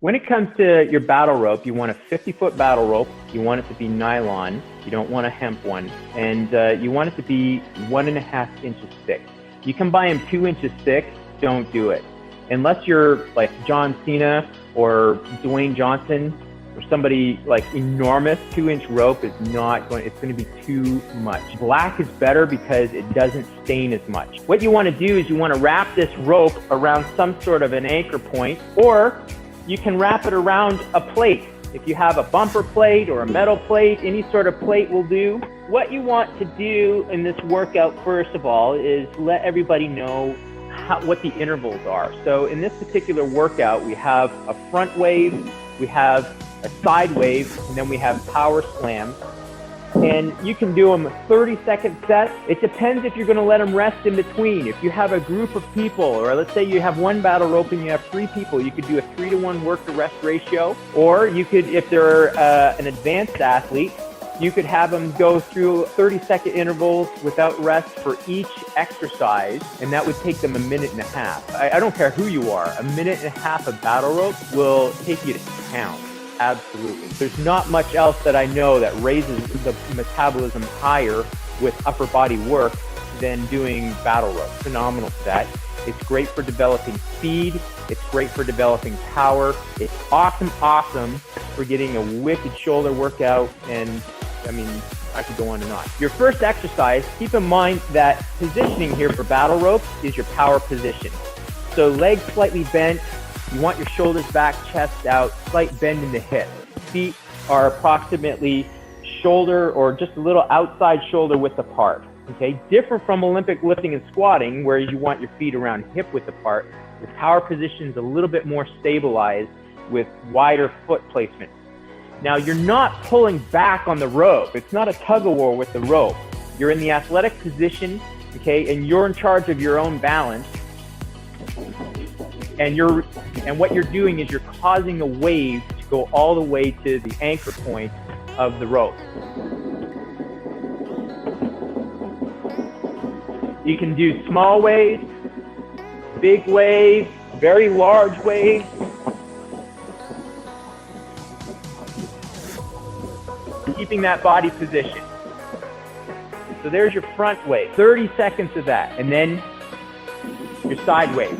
When it comes to your battle rope, you want a 50-foot battle rope. You want it to be nylon. You don't want a hemp one. And you want it to be 1.5 inches thick. You can buy them 2 inches thick. Don't do it. Unless you're like John Cena or Dwayne Johnson or somebody like enormous, 2-inch rope is not going, it's going to be too much. Black is better because it doesn't stain as much. What you want to do is you want to wrap this rope around some sort of an anchor point, or you can wrap it around a plate. If you have a bumper plate or a metal plate, any sort of plate will do. What you want to do in this workout, first of all, is let everybody know what the intervals are. So in this particular workout, we have a front wave, we have a side wave, and then we have power slams. And you can do them 30-second sets. It depends if you're going to let them rest in between. If you have a group of people, or let's say you have one battle rope and you have 3 people, you could do a 3-to-1 work to rest ratio. Or you could, if they're an advanced athlete, you could have them go through 30-second intervals without rest for each exercise, and that would take them 1.5 minutes. I don't care who you are, 1.5 minutes of battle rope will take you to town. Absolutely. There's not much else that I know that raises the metabolism higher with upper body work than doing battle rope. Phenomenal for that. It's great for developing speed. It's great for developing power. It's awesome for getting a wicked shoulder workout. And I mean, I could go on and on. Your first exercise, keep in mind that positioning here for battle rope is your power position. So legs slightly bent. You want your shoulders back, chest out, slight bend in the hip. Feet are approximately shoulder or just a little outside shoulder width apart. Okay, different from Olympic lifting and squatting, where you want your feet around hip width apart. The power position is a little bit more stabilized with wider foot placement. Now, you're not pulling back on the rope. It's not a tug-of-war with the rope. You're in the athletic position, okay, and you're in charge of your own balance. And what you're doing is you're causing a wave to go all the way to the anchor point of the rope. You can do small waves, big waves, very large waves. Keeping that body position. So there's your front wave, 30 seconds of that, and then your side wave.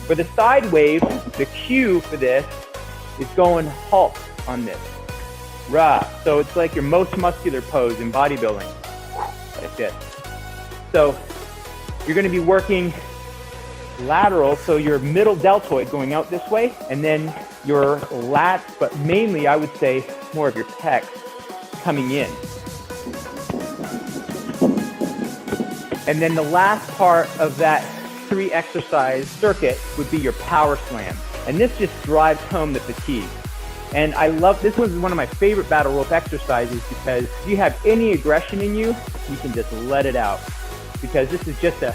For the side wave, the cue for this is going halt on this. Rah. So it's like your most muscular pose in bodybuilding. Like this. So you're going to be working lateral, so your middle deltoid going out this way, and then your lats, but mainly I would say more of your pecs coming in. And then the last part of that 3 exercise circuit would be your power slam. And this just drives home the fatigue. And I love, this was one of my favorite battle rope exercises because if you have any aggression in you, you can just let it out. Because this is just a,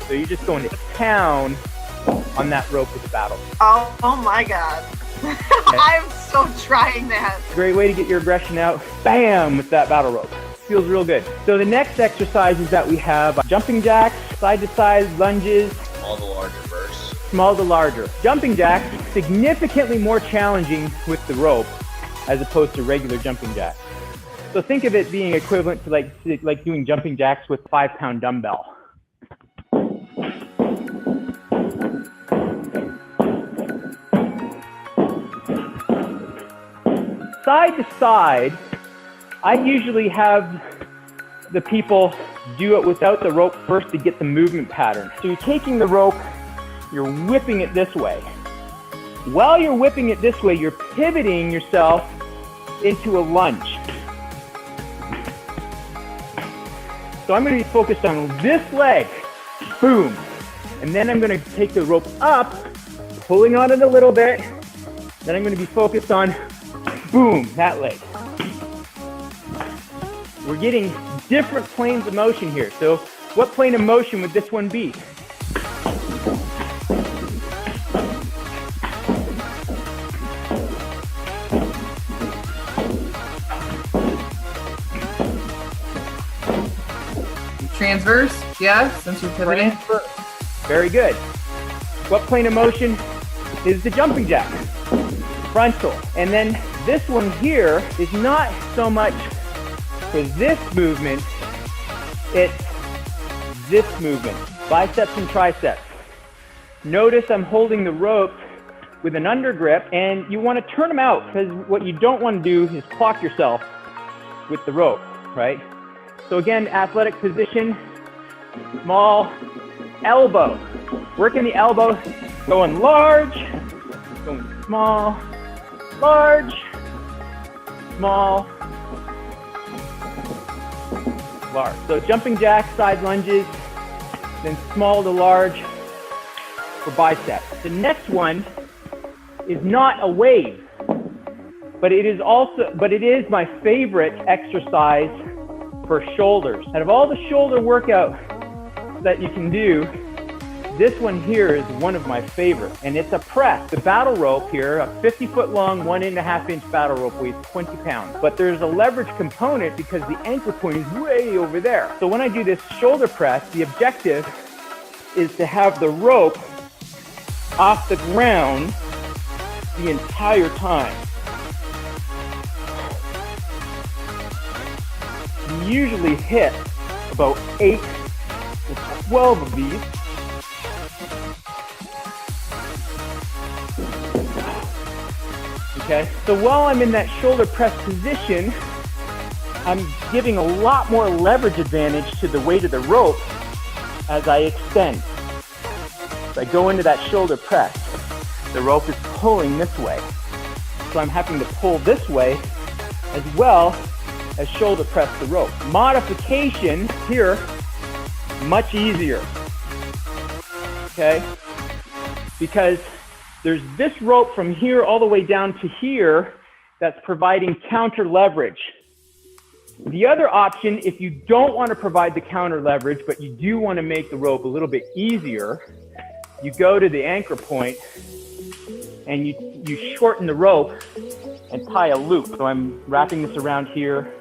so you're just going to town on that rope with the battle. Oh my God. I'm so trying that. Great way to get your aggression out. Bam, with that battle rope. Feels real good. So the next exercises that we have, jumping jacks, side to side lunges. Small to larger bursts. Small to larger. Jumping jacks, significantly more challenging with the rope as opposed to regular jumping jacks. So think of it being equivalent to like doing jumping jacks with 5-pound dumbbell. Side to side, I usually have the people do it without the rope first to get the movement pattern. So you're taking the rope, you're whipping it this way. While you're whipping it this way, you're pivoting yourself into a lunge. So I'm going to be focused on this leg, boom. And then I'm going to take the rope up, pulling on it a little bit. Then I'm going to be focused on boom, that leg. We're getting different planes of motion here. So what plane of motion would this one be? Transverse, yeah, since you're pivoting. Transfer. Very good. What plane of motion is the jumping jack? Frontal. And then this one here is not so much for this movement, it's this movement, biceps and triceps. Notice I'm holding the rope with an under grip, and you want to turn them out, because what you don't want to do is clock yourself with the rope, right? So again, athletic position, small elbow. Working the elbow, going large, going small, large, small, large. So jumping jack, side lunges, then small to large for biceps. The next one is not a wave, but it is my favorite exercise for shoulders. Out of all the shoulder workouts that you can do, this one here is one of my favorites, and it's a press. The battle rope here, a 50-foot long, 1.5-inch battle rope weighs 20 pounds, but there's a leverage component because the anchor point is way over there. So when I do this shoulder press, the objective is to have the rope off the ground the entire time. You usually hit about 8 to 12 of these. Okay, so while I'm in that shoulder press position, I'm giving a lot more leverage advantage to the weight of the rope as I extend. So I go into that shoulder press. The rope is pulling this way. So I'm having to pull this way as well as shoulder press the rope. Modification here, much easier. Okay? Because there's this rope from here all the way down to here that's providing counter leverage. The other option, if you don't want to provide the counter leverage, but you do want to make the rope a little bit easier, you go to the anchor point and you shorten the rope and tie a loop. So I'm wrapping this around here,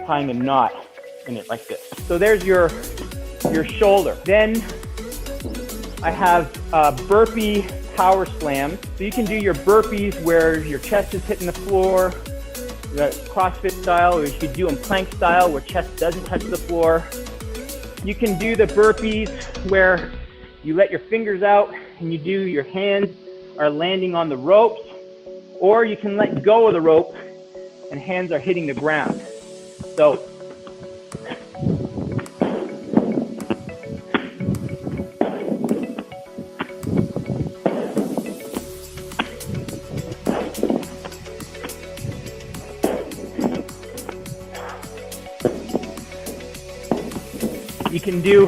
tying a knot in it like this. So there's your shoulder. Then I have burpee power slams. So you can do your burpees where your chest is hitting the floor, CrossFit style, or you could do them plank style where chest doesn't touch the floor. You can do the burpees where you let your fingers out and you do your hands are landing on the ropes, or you can let go of the rope and hands are hitting the ground. So you can do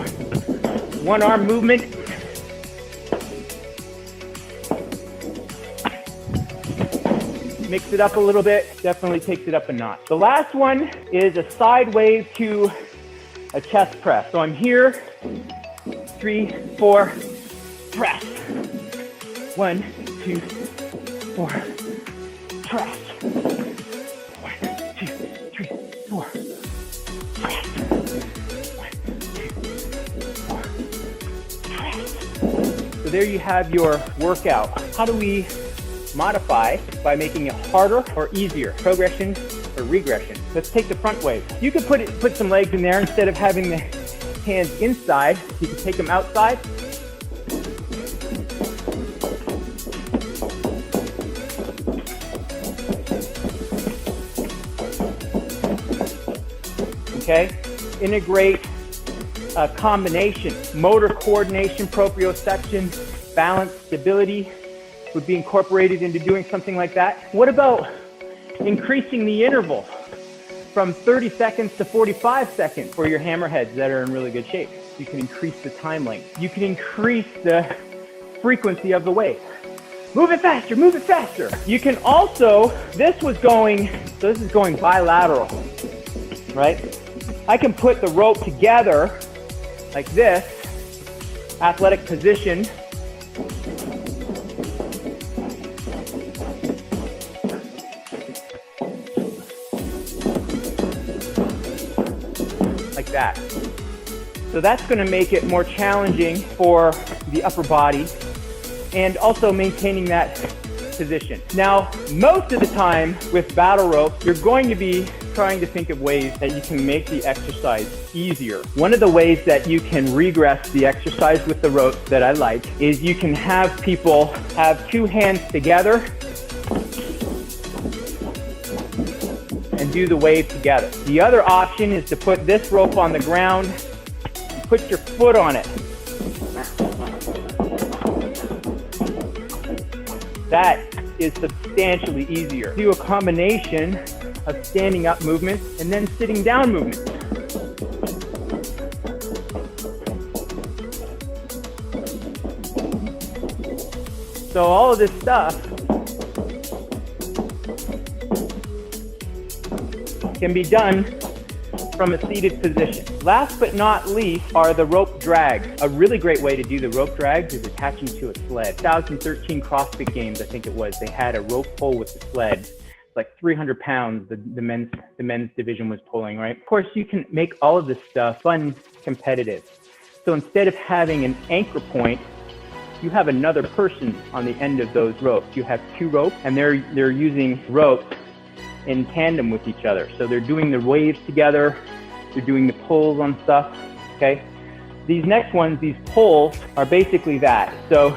one arm movement. Mix it up a little bit, definitely takes it up a notch. The last one is a side wave to a chest press. So I'm here, 3, 4, press. 1, 2, 4, press. 1, 2, 3, 4, press. 1, 2, 4, press. So there you have your workout. How do we modify by making it harder or easier? Progression or regression. Let's take the front wave. You could put some legs in there instead of having the hands inside. You can take them outside. Okay, integrate a combination, motor coordination, proprioception, balance, stability would be incorporated into doing something like that. What about increasing the interval from 30 seconds to 45 seconds for your hammerheads that are in really good shape? You can increase the time length. You can increase the frequency of the wave. Move it faster, move it faster. You can also, this is going bilateral, right? I can put the rope together like this, athletic position, like that. So that's going to make it more challenging for the upper body and also maintaining that position. Now, most of the time with battle rope, you're going to be trying to think of ways that you can make the exercise easier. One of the ways that you can regress the exercise with the rope that I like is you can have people have two hands together and do the wave together. The other option is to put this rope on the ground and put your foot on it. That is substantially easier. Do a combination of standing up movements and then sitting down movements. So all of this stuff can be done from a seated position. Last but not least are the rope drags. A really great way to do the rope drags is attaching to a sled. 2013 CrossFit Games, I think it was, they had a rope pull with the sled. Like 300 pounds, the men's division was pulling, right? Of course, you can make all of this stuff fun, competitive. So instead of having an anchor point, you have another person on the end of those ropes. You have two ropes, and they're using rope in tandem with each other. So they're doing the waves together, they're doing the pulls on stuff, okay? These next ones, these pulls, are basically that. So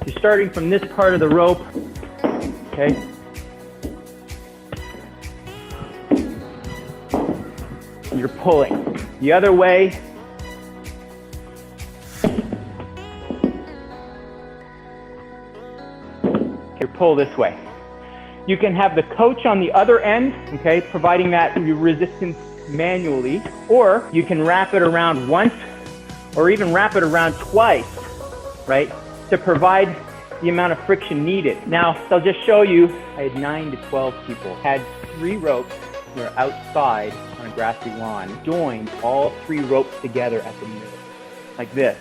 you're starting from this part of the rope, okay? You're pulling. The other way, you pull this way. You can have the coach on the other end, okay, providing that resistance manually, or you can wrap it around once or even wrap it around twice, right, to provide the amount of friction needed. Now, I'll just show you, I had 9 to 12 people, had 3 ropes. We were outside on a grassy lawn, joined all 3 ropes together at the middle, like this.